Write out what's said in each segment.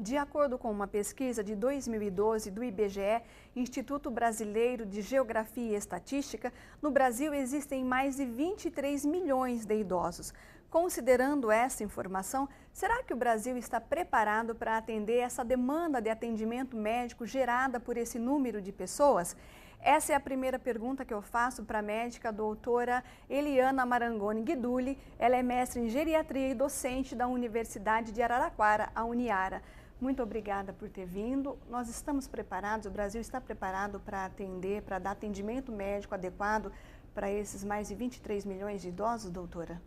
De acordo com uma pesquisa de 2012 do IBGE, Instituto Brasileiro de Geografia e Estatística, no Brasil existem mais de 23 milhões de idosos. Considerando essa informação, será que o Brasil está preparado para atender essa demanda de atendimento médico gerada por esse número de pessoas? Essa é a primeira pergunta que eu faço para a médica doutora Eliana Marangoni Guidulli. Ela é mestre em geriatria e docente da Universidade de Araraquara, a Uniara. Muito obrigada por ter vindo. Nós estamos preparados, o Brasil está preparado para atender, para dar atendimento médico adequado para esses mais de 23 milhões de idosos, doutora?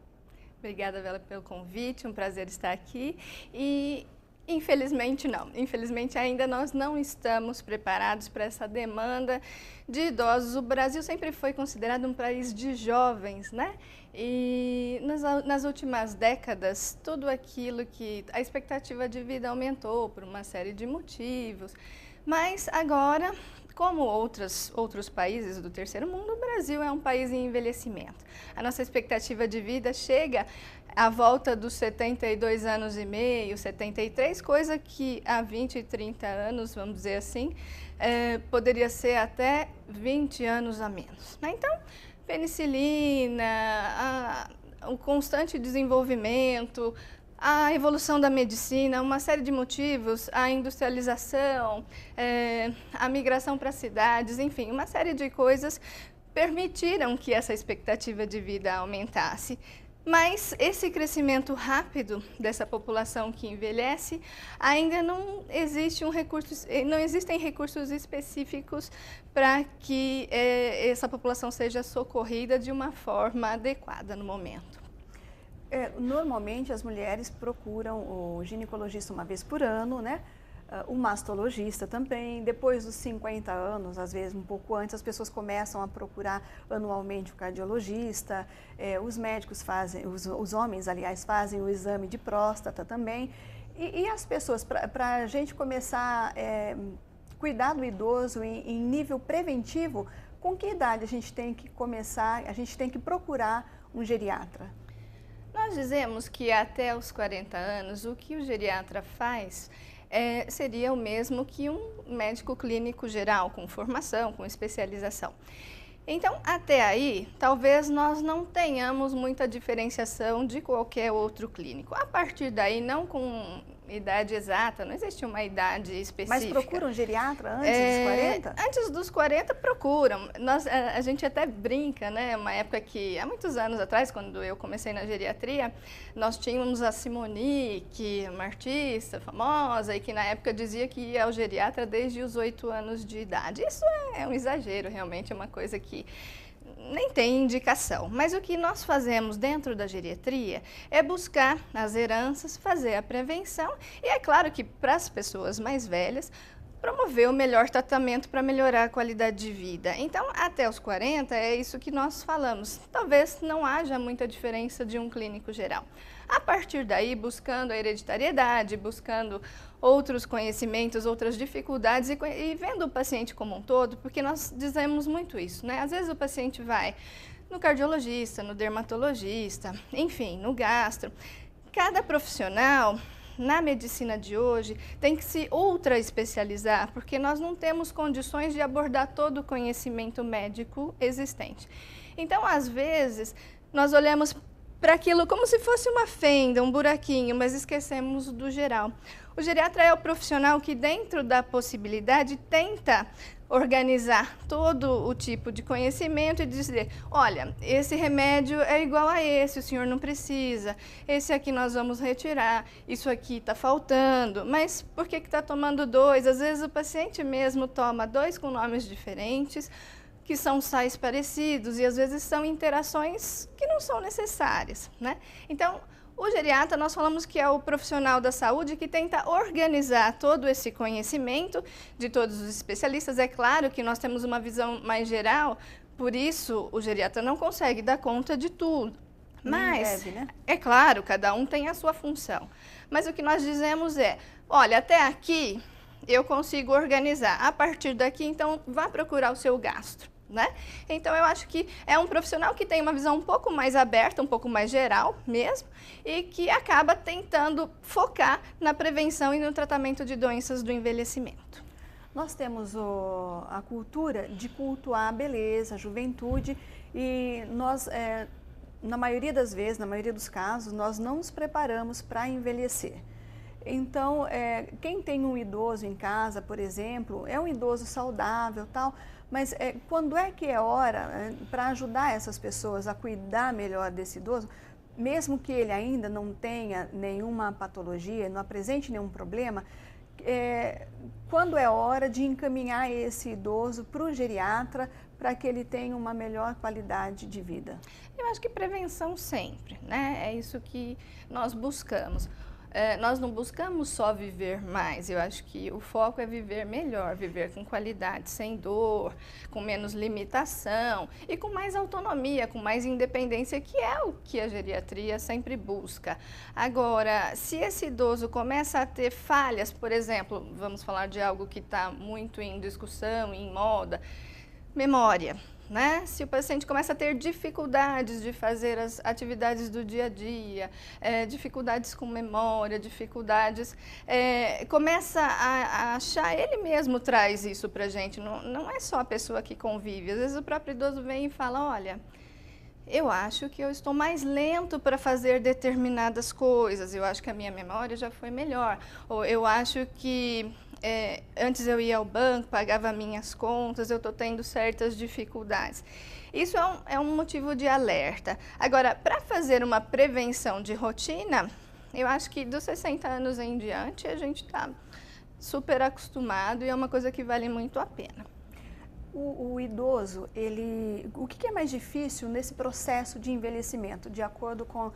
Obrigada, Bela, pelo convite, um prazer estar aqui. E infelizmente não, infelizmente ainda nós não estamos preparados para essa demanda de idosos. O Brasil sempre foi considerado um país de jovens, né? E nas últimas décadas, tudo aquilo que a expectativa de vida aumentou por uma série de motivos, mas agora, como outros países do terceiro mundo, o Brasil é um país em envelhecimento. A nossa expectativa de vida chega à volta dos 72 anos e meio, 73, coisa que há 20 e 30 anos, vamos dizer assim, poderia ser até 20 anos a menos, né? Então, penicilina, o constante desenvolvimento, a evolução da medicina, uma série de motivos, a industrialização, a migração para cidades, enfim, uma série de coisas permitiram que essa expectativa de vida aumentasse. Mas esse crescimento rápido dessa população que envelhece, ainda não existem recursos específicos para que essa população seja socorrida de uma forma adequada no momento. Normalmente as mulheres procuram o ginecologista uma vez por ano, né? O mastologista também. Depois dos 50 anos, às vezes um pouco antes, as pessoas começam a procurar anualmente o cardiologista. Os médicos fazem, os homens, aliás, fazem o exame de próstata também. E as pessoas, para a gente começar a cuidar do idoso em nível preventivo, com que idade a gente tem que começar, a gente tem que procurar um geriatra? Nós dizemos que até os 40 anos, o que o geriatra faz seria o mesmo que um médico clínico geral, com formação, com especialização. Então, até aí, talvez nós não tenhamos muita diferenciação de qualquer outro clínico. A partir daí, não com idade exata, não existe uma idade específica. Mas procuram um geriatra antes dos 40? Antes dos 40 procuram. A gente até brinca, né? Uma época que, há muitos anos atrás, quando eu comecei na geriatria, nós tínhamos a Simonique, uma artista famosa, e que na época dizia que ia ao geriatra desde os 8 anos de idade. Isso é um exagero, realmente, é uma coisa que nem tem indicação, mas o que nós fazemos dentro da geriatria é buscar as heranças, fazer a prevenção e é claro que para as pessoas mais velhas, promover o melhor tratamento para melhorar a qualidade de vida. Então, até os 40 é isso que nós falamos. Talvez não haja muita diferença de um clínico geral. A partir daí, buscando a hereditariedade, buscando outros conhecimentos, outras dificuldades e vendo o paciente como um todo, porque nós dizemos muito isso, né? Às vezes o paciente vai no cardiologista, no dermatologista, enfim, no gastro. Cada profissional na medicina de hoje tem que se ultra especializar, porque nós não temos condições de abordar todo o conhecimento médico existente. Então, às vezes, nós olhamos para aquilo como se fosse uma fenda, um buraquinho, mas esquecemos do geral. O geriatra é o profissional que, dentro da possibilidade, tenta organizar todo o tipo de conhecimento e dizer, olha, esse remédio é igual a esse, o senhor não precisa, esse aqui nós vamos retirar, isso aqui está faltando, mas por que está tomando 2? Às vezes o paciente mesmo toma 2 com nomes diferentes, que são sais parecidos e às vezes são interações que não são necessárias, né? Então, o geriatra, nós falamos que é o profissional da saúde que tenta organizar todo esse conhecimento de todos os especialistas. É claro que nós temos uma visão mais geral, por isso o geriatra não consegue dar conta de tudo. Mas, né? É claro, cada um tem a sua função. Mas o que nós dizemos é, olha, até aqui eu consigo organizar. A partir daqui, então, vá procurar o seu gastro. né? Então eu acho que é um profissional que tem uma visão um pouco mais aberta, um pouco mais geral mesmo, e que acaba tentando focar na prevenção e no tratamento de doenças do envelhecimento. Nós temos a cultura de cultuar a beleza, a juventude, e nós, na maioria das vezes, na maioria dos casos, nós não nos preparamos para envelhecer. Então, quem tem um idoso em casa, por exemplo, é um idoso saudável, tal, mas quando é que é hora para ajudar essas pessoas a cuidar melhor desse idoso, mesmo que ele ainda não tenha nenhuma patologia, não apresente nenhum problema, quando é hora de encaminhar esse idoso para o geriatra para que ele tenha uma melhor qualidade de vida? Eu acho que prevenção sempre, né? É isso que nós buscamos. Nós não buscamos só viver mais, eu acho que o foco é viver melhor, viver com qualidade, sem dor, com menos limitação e com mais autonomia, com mais independência, que é o que a geriatria sempre busca. Agora, se esse idoso começa a ter falhas, por exemplo, vamos falar de algo que está muito em discussão, em moda, memória. Né? Se o paciente começa a ter dificuldades de fazer as atividades do dia a dia, dificuldades com memória, dificuldades, começa a achar, ele mesmo traz isso para a gente, não é só a pessoa que convive, às vezes o próprio idoso vem e fala, olha, eu acho que eu estou mais lento para fazer determinadas coisas, eu acho que a minha memória já foi melhor, ou eu acho que antes eu ia ao banco, pagava minhas contas, eu estou tendo certas dificuldades. Isso é um motivo de alerta. Agora, para fazer uma prevenção de rotina, eu acho que dos 60 anos em diante a gente está super acostumado e é uma coisa que vale muito a pena. O idoso, o que é mais difícil nesse processo de envelhecimento, de acordo com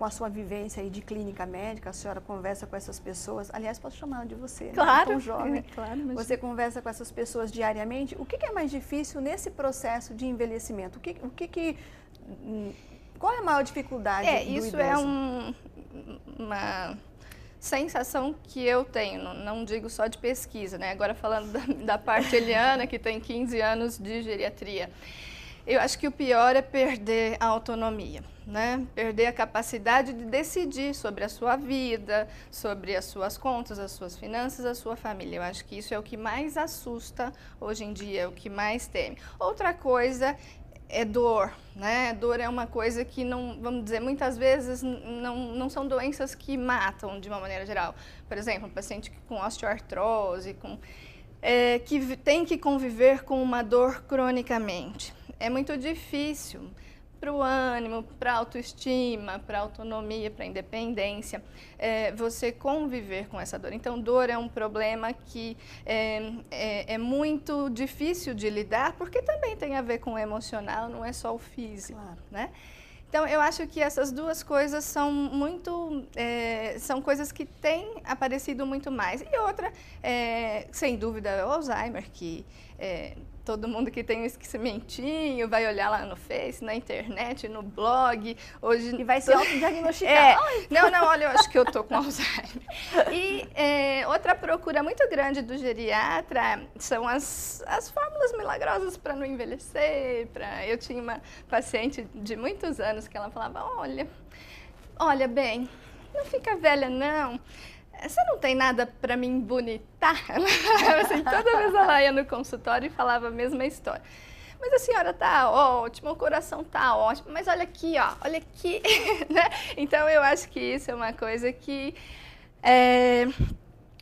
a sua vivência aí de clínica médica, a senhora conversa com essas pessoas, aliás, posso chamar de você, claro, né? Tão jovem, claro, mas... Você conversa com essas pessoas diariamente, o que é mais difícil nesse processo de envelhecimento? Qual é a maior dificuldade do isso idoso? É uma sensação que eu tenho, não digo só de pesquisa, né? Agora falando da parte Eliana, que tem 15 anos de geriatria. Eu acho que o pior é perder a autonomia, né? Perder a capacidade de decidir sobre a sua vida, sobre as suas contas, as suas finanças, a sua família. Eu acho que isso é o que mais assusta hoje em dia, é o que mais teme. Outra coisa é dor, né? Dor é uma coisa que não, vamos dizer, muitas vezes não são doenças que matam de uma maneira geral. Por exemplo, um paciente com osteoartrose, que tem que conviver com uma dor cronicamente. É muito difícil para o ânimo, para a autoestima, para a autonomia, para a independência, você conviver com essa dor. Então, dor é um problema que é muito difícil de lidar, porque também tem a ver com o emocional, não é só o físico, claro, né? Então, eu acho que essas duas coisas são são coisas que têm aparecido muito mais. E outra, sem dúvida, é o Alzheimer, que todo mundo que tem um esquecimentinho vai olhar lá no Face, na internet, no blog. Hoje, e vai se autodiagnosticar. Não, olha, eu acho que eu tô com Alzheimer. E outra procura muito grande do geriatra são as fórmulas milagrosas para não envelhecer. Eu tinha uma paciente de muitos anos que ela falava, olha bem, não fica velha não. Você não tem nada para me embonitar? Assim, toda vez ela ia no consultório e falava a mesma história. Mas a senhora tá ótima, o coração tá ótimo, mas olha aqui, ó, olha aqui. Né? Então, eu acho que isso é uma coisa que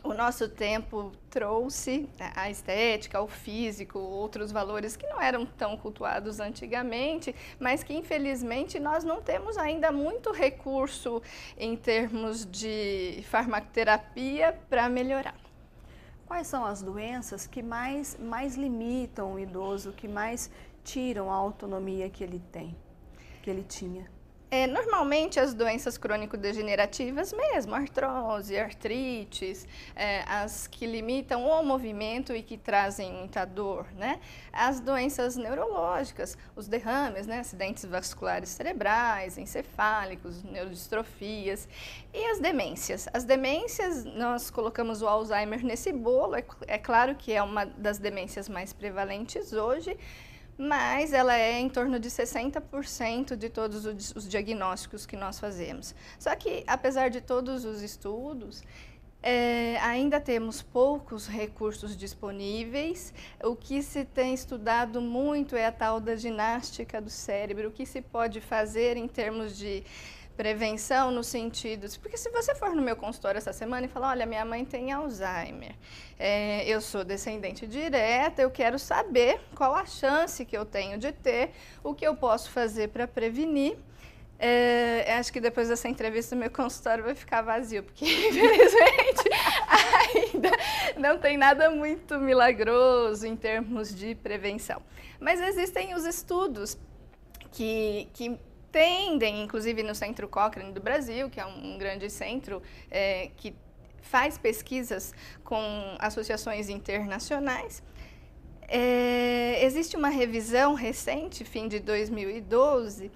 o nosso tempo trouxe, a estética, o físico, outros valores que não eram tão cultuados antigamente, mas que infelizmente nós não temos ainda muito recurso em termos de farmacoterapia para melhorar. Quais são as doenças que mais limitam o idoso, que mais tiram a autonomia que ele tem, que ele tinha? Normalmente as doenças crônico-degenerativas mesmo, artrose, artrites, as que limitam o movimento e que trazem muita dor, né? As doenças neurológicas, os derrames, né? Acidentes vasculares cerebrais, encefálicos, neurodistrofias e as demências. As demências, nós colocamos o Alzheimer nesse bolo, é claro que é uma das demências mais prevalentes hoje, mas ela é em torno de 60% de todos os diagnósticos que nós fazemos. Só que, apesar de todos os estudos, ainda temos poucos recursos disponíveis. O que se tem estudado muito é a tal da ginástica do cérebro, o que se pode fazer em termos de prevenção no sentido... Porque se você for no meu consultório essa semana e falar, olha, minha mãe tem Alzheimer, eu sou descendente direta, eu quero saber qual a chance que eu tenho de ter, o que eu posso fazer para prevenir. Acho que depois dessa entrevista meu consultório vai ficar vazio, porque infelizmente ainda não tem nada muito milagroso em termos de prevenção. Mas existem os estudos que tendem, inclusive no Centro Cochrane do Brasil, que é um grande centro que faz pesquisas com associações internacionais. Existe uma revisão recente, fim de 2012,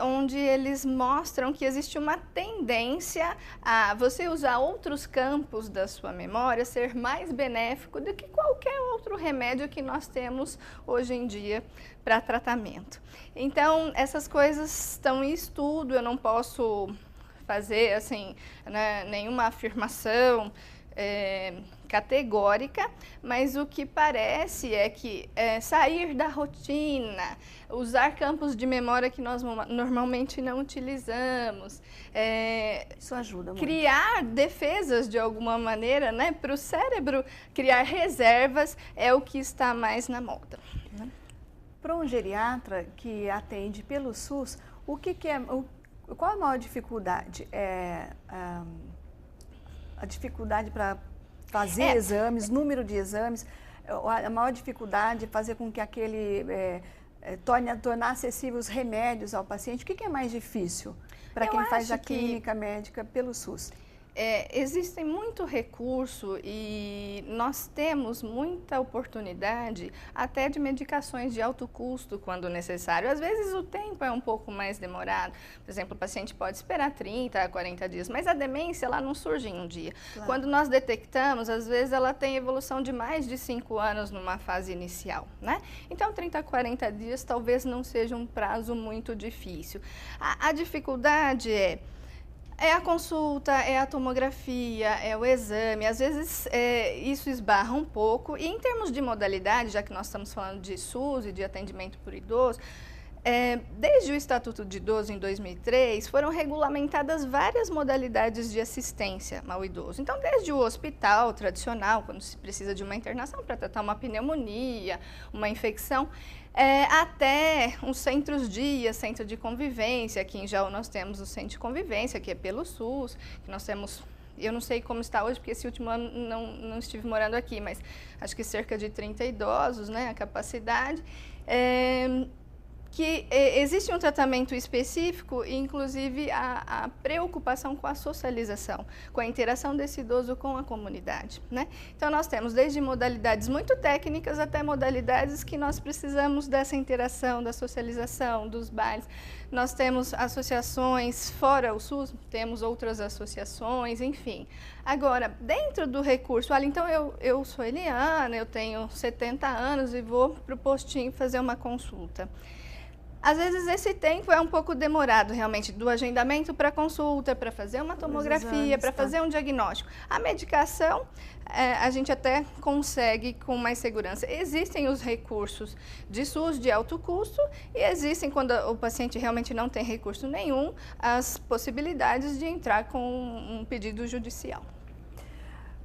onde eles mostram que existe uma tendência a você usar outros campos da sua memória ser mais benéfico do que qualquer outro remédio que nós temos hoje em dia para tratamento. Então, essas coisas estão em estudo, eu não posso fazer assim, né, nenhuma afirmação categórica, mas o que parece é que sair da rotina, usar campos de memória que nós normalmente não utilizamos, isso ajuda muito. Criar defesas de alguma maneira, né, para o cérebro, criar reservas é o que está mais na moda. Né? Para um geriatra que atende pelo SUS, qual a maior dificuldade? A dificuldade para fazer exames, número de exames, a maior dificuldade é fazer com que aquele tornar acessíveis os remédios ao paciente. O que é mais difícil para quem faz a clínica médica pelo SUS? Existe muito recurso e nós temos muita oportunidade até de medicações de alto custo quando necessário. Às vezes o tempo é um pouco mais demorado. Por exemplo, o paciente pode esperar 30 a 40 dias, mas a demência ela não surge em um dia. Claro. Quando nós detectamos, às vezes ela tem evolução de mais de 5 anos numa fase inicial, né? Então 30 a 40 dias talvez não seja um prazo muito difícil. A dificuldade é a consulta, é a tomografia, é o exame, às vezes isso esbarra um pouco. E em termos de modalidade, já que nós estamos falando de SUS e de atendimento por idoso, desde o Estatuto de Idoso em 2003, foram regulamentadas várias modalidades de assistência ao idoso. Então, desde o hospital tradicional, quando se precisa de uma internação para tratar uma pneumonia, uma infecção, até os centros-dia, centro de convivência. Aqui em Jaú nós temos o centro de convivência, que é pelo SUS, que nós temos, eu não sei como está hoje, porque esse último ano não estive morando aqui, mas acho que cerca de 30 idosos, né, a capacidade. Que existe um tratamento específico e, inclusive, a preocupação com a socialização, com a interação desse idoso com a comunidade, né? Então, nós temos desde modalidades muito técnicas até modalidades que nós precisamos dessa interação, da socialização, dos bailes. Nós temos associações fora o SUS, temos outras associações, enfim. Agora, dentro do recurso, olha, então eu sou Eliana, eu tenho 70 anos e vou para o postinho fazer uma consulta. Às vezes esse tempo é um pouco demorado, realmente, do agendamento para consulta, para fazer uma tomografia, para fazer um diagnóstico. A medicação, a gente até consegue com mais segurança. Existem os recursos de SUS de alto custo e existem, quando o paciente realmente não tem recurso nenhum, as possibilidades de entrar com um pedido judicial.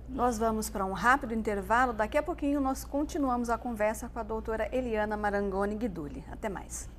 Nós vamos para um rápido intervalo. Daqui a pouquinho nós continuamos a conversa com a doutora Eliana Marangoni Guidulli. Até mais.